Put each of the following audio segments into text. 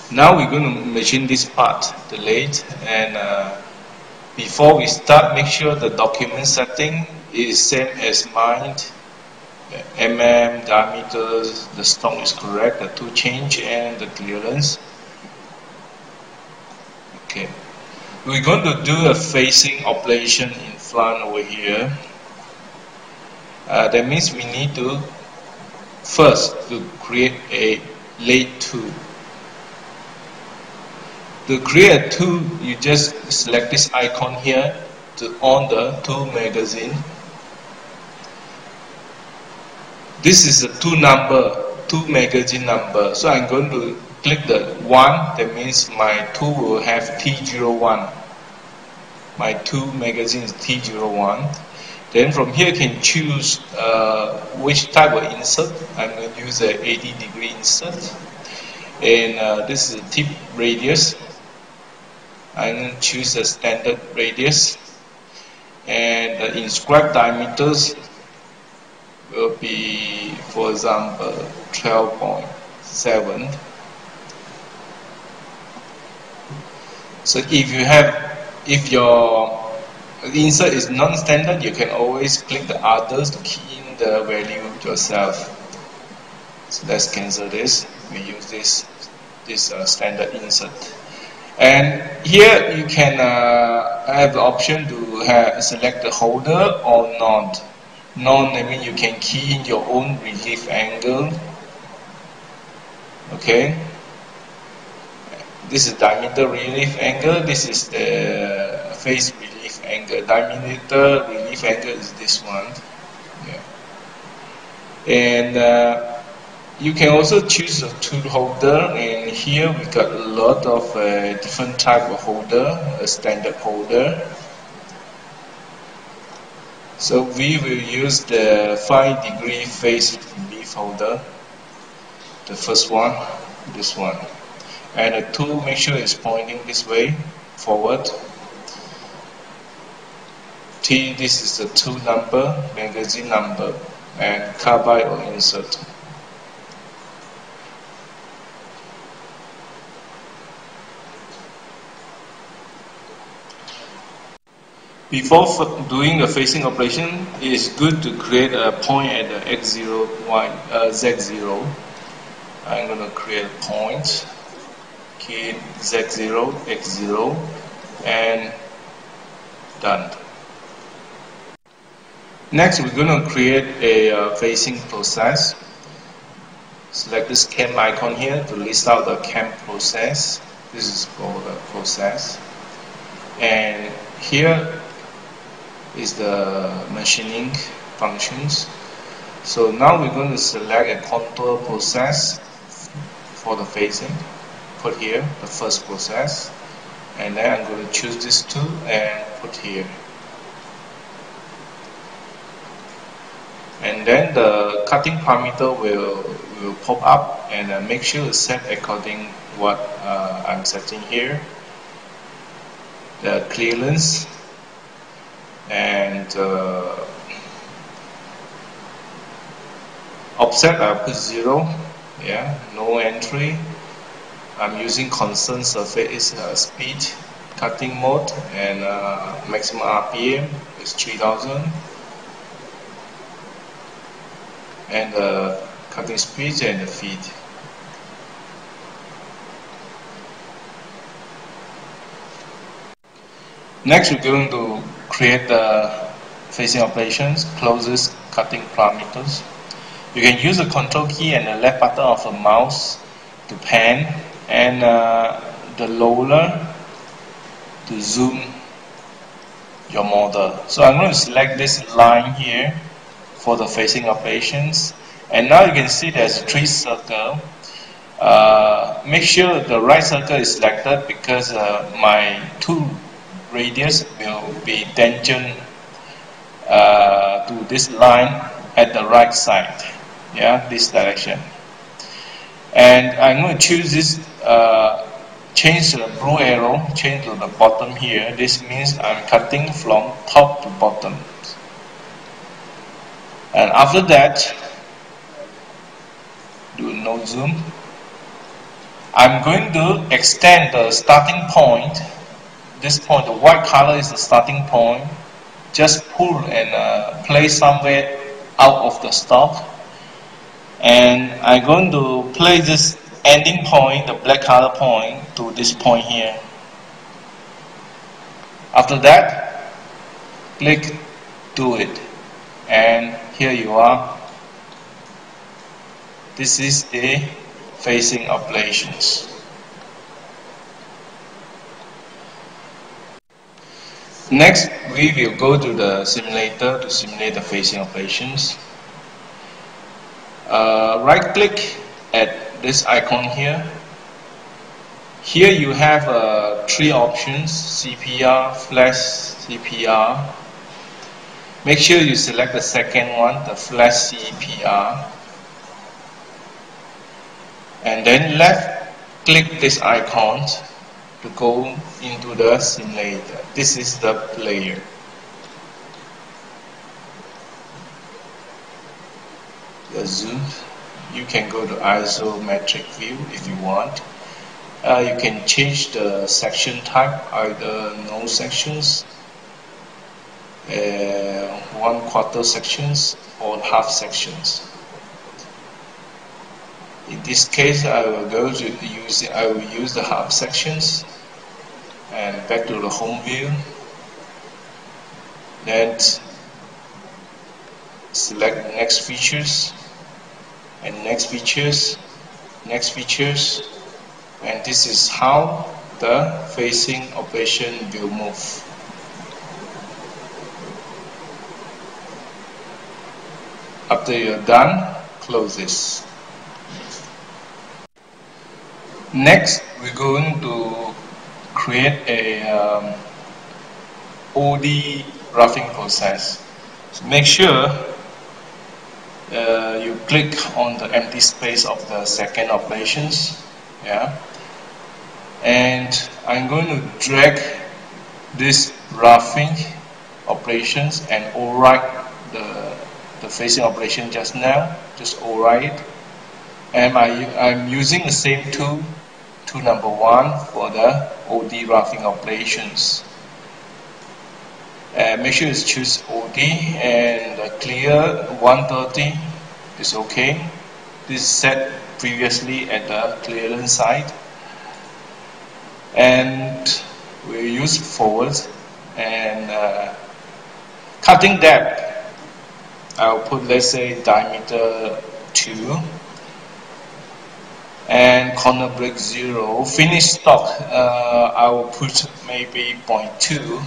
Now we're going to machine this part, the lathe, and before we start, make sure the document setting is same as mine. The mm, diameters, the stock is correct, the tool change and the clearance. Okay, we're going to do a facing operation in front over here. That means we need to first to create a lathe tool. To create a tool, you just select this icon here to on the tool magazine. This is the tool magazine number. So I'm going to click the 1. That means my tool will have T01. My tool magazine is T01. Then from here you can choose which type of insert. I'm going to use an 80-degree insert. And this is the tip radius. I'm going to choose a standard radius. And the inscribed diameters will be, for example, 12.7. So if your insert is non-standard, you can always click the others to key in the value yourself. So let's cancel this. We use this standard insert. And here you can have the option to select the holder or not. None, I mean you can key in your own relief angle. Okay. This is diameter relief angle. This is the face relief angle. Diameter relief angle is this one. Yeah. And you can also choose a tool holder, and here we got a lot of different type of holder, a standard holder. So we will use the 5-degree face relief holder, the first one, this one. And the tool, make sure it's pointing this way, forward. T, this is the tool number, magazine number, and carbide or insert. Before doing the facing operation, it is good to create a point at the Z0. I'm going to create a point, key Z0, X0, and done. Next, we're going to create a facing process. Select this cam icon here to list out the cam process. This is for the process. And here is the machining functions. So now we're going to select a contour process for the facing. Put here the first process, and then I'm going to choose this tool and put here. And then the cutting parameter will pop up, and make sure it's set according what I'm setting here. The clearance and offset I put 0, yeah, no entry. I'm using constant surface speed, cutting mode, and maximum RPM is 3000, and cutting speed and the feed. Next, we're going to create the facing operations, closest cutting parameters. You can use the control key and the left button of the mouse to pan, and the lower to zoom your model. So I'm going to select this line here for the facing operations, and now you can see there's 3 circles. Make sure the right circle is selected because my tool radius will be tangent to this line at the right side, yeah, this direction. And I'm going to choose this, change the blue arrow, change to the bottom here. This means I'm cutting from top to bottom. And after that, do no zoom. I'm going to extend the starting point. This point, the white color is the starting point. Just pull and place somewhere out of the stock. And I'm going to place this ending point, the black color point, to this point here. After that, click do it. And here you are. This is the facing operations. Next, we will go to the simulator to simulate the facing operations. Right click at this icon here. Here you have 3 options: CPR, flash CPR. Make sure you select the second one, the flash CPR. And then left click this icon to go into the simulator. This is the player. The zoom, you can go to isometric view if you want. You can change the section type, either no sections, 1/4 sections, or half sections. In this case, I will use the half sections. And back to the home view. Then select next features, and next features, next features, and this is how the facing operation will move. After you're done, close this. Next, we're going to create a OD roughing process. So make sure you click on the empty space of the second operations. And I'm going to drag this roughing operations and override the facing operation just now. Just override it. And I'm using the same tool number 1 for the OD roughing operations. Make sure you choose OD, and the clear 130 is okay. This is set previously at the clearance side. And we use forward and cutting depth. I'll put, let's say, diameter 2. And corner break 0. Finish stock, I will put maybe 0.2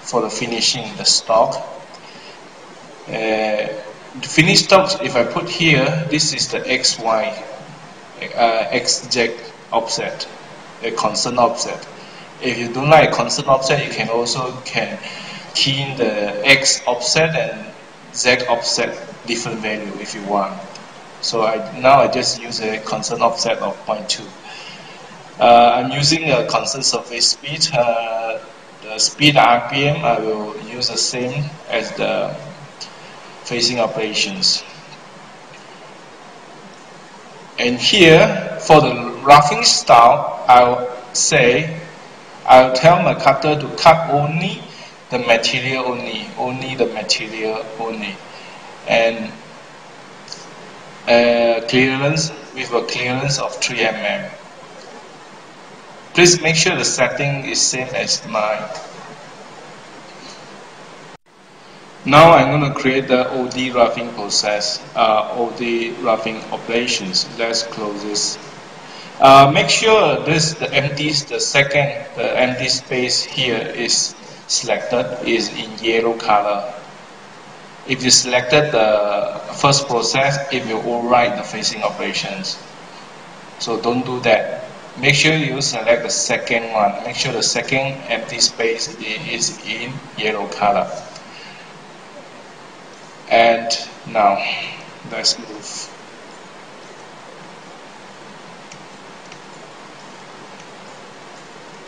for the finishing the stock. The finished stock, if I put here, this is the XY, XZ offset, a constant offset. If you don't like constant offset, you can also key in the X offset and Z offset different value if you want. So now I just use a constant offset of 0.2. I'm using a constant surface speed. The speed RPM, I will use the same as the facing operations. And here, for the roughing style, I'll tell my cutter to cut only the material only the material only. And clearance with a clearance of 3 mm. Please make sure the setting is same as mine. Now I'm going to create the OD roughing process, OD roughing operations. Let's close this. Make sure the empty space here is selected, is in yellow color. If you selected the first process, it will override the facing operations. So don't do that. Make sure you select the second one. Make sure the second empty space is in yellow color. And now, let's move.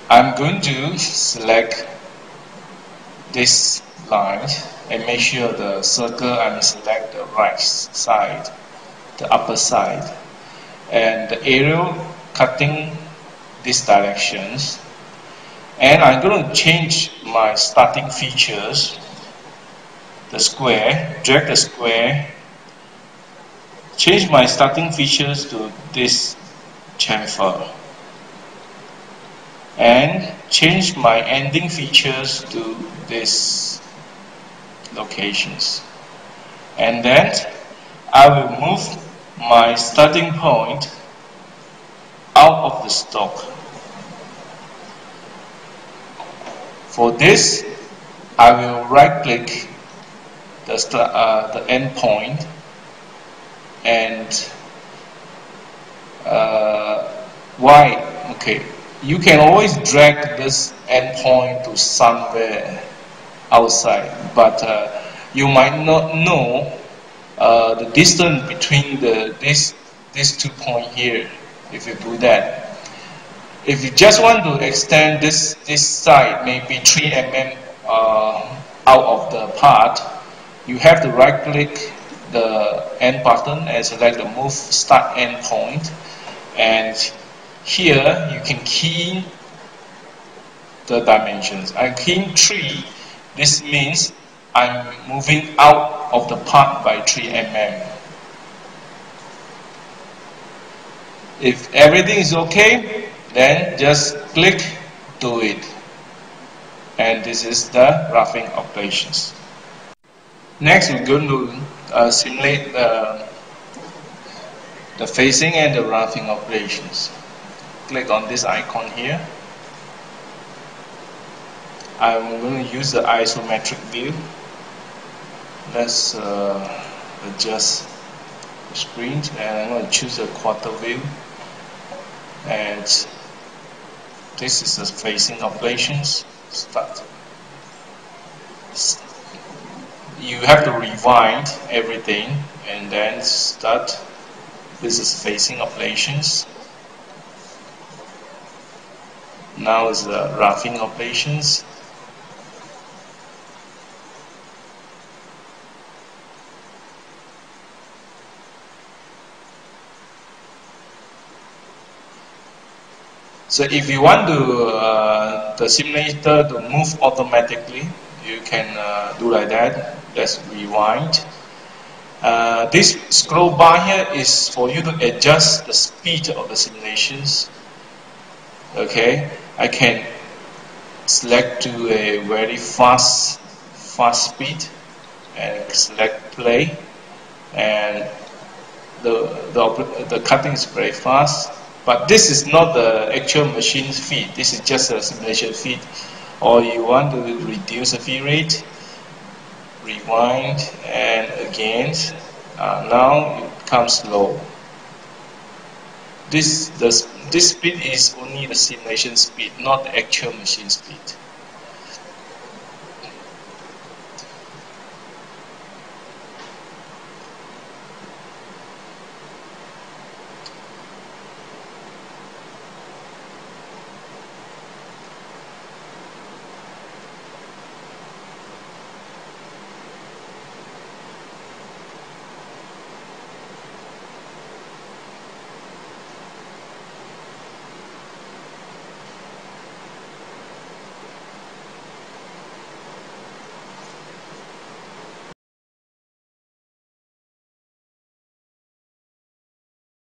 I'm going to select this line and make sure the circle and select the right side, the upper side, and the arrow cutting these directions, and I'm going to change my starting features, the square, drag the square, change my starting features to this chamfer, and change my ending features to these locations, and then I will move my starting point out of the stock. For this, I will right click the end point, and why? Okay, you can always drag this end point to somewhere outside, but you might not know the distance between these 2 points here. If you do that, if you just want to extend this side maybe 3 mm out of the part, you have to right click the end button and select the move start end point, and here you can key the dimensions. I'm keying 3. This means I'm moving out of the part by 3 mm. If everything is okay, then just click do it. And this is the roughing operations. Next, we're going to simulate the facing and the roughing operations. Click on this icon here. I'm going to use the isometric view. Let's adjust the screen, and I'm going to choose a quarter view. And this is the facing operations. Start. You have to rewind everything and then start. This is facing operations. Now is the roughing operations. So if you want to the simulator to move automatically, you can do like that. Let's rewind. This scroll bar here is for you to adjust the speed of the simulations. Okay, I can select to a very fast speed and select play, and the cutting is very fast. But this is not the actual machine feed. This is just a simulation feed. Or you want to reduce the feed rate, rewind, and again. Now it comes low. This speed is only the simulation speed, not the actual machine speed.